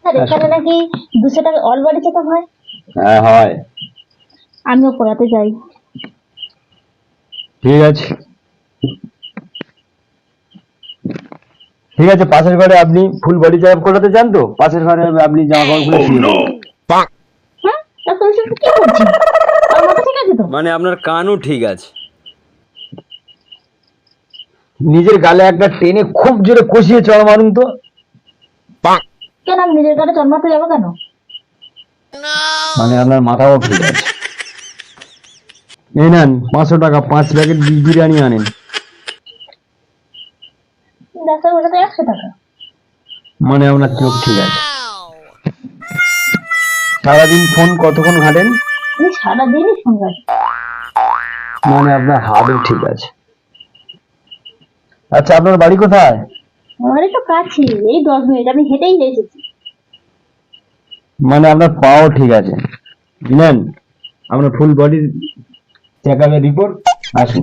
Sir এখানে নাকি 200 টাকা অল বডি চেকআপ হয়? হ্যাঁ হয়। আমিও করাতে যাই। ঠিক আছে, ঠিক আছে। পাশের ঘরে আপনি ফুল বডি চেক আপ করাতে চান তো? পাশের ঘরে আপনি জামা কাপড় খুলে শুয়ে পড়ুন। হ্যাঁ, ডাক্তার এসব কি বলছেন? আমার মাথা ঠিক আছে তো? মানে আপনার কানও ঠিক আছে। নিজের গালে একটা টেনে খুব জোরে কষিয়ে চড় মারুন তো। কেন আমি নিজের গাড়ি জন্মাতে যাবো কেন? মানে আপনার মাথাও ঠিক আছে। এই নেন 500 টাকা, 5 প্যাকেট বিরিয়ানি আনেন। ডাক্তার বলে তো 100 টাকা। মানে আপনার চোখ ঠিক আছে। সারাদিন ফোন কতক্ষণ ঘাটেন? আমি সারাদিনই ফোন ঘাঁটি। মানে আপনার হাড়ও ঠিক আছে। আচ্ছা, আপনার বাড়ি কোথায়? আমার একটু কাছে, এই 10 মিনিট আমি হেঁটেই এসেছি। মানে আপনার পাও ঠিক আছে। নেন আপনার ফুল বডি চেক আপের রিপোর্ট, আসুন।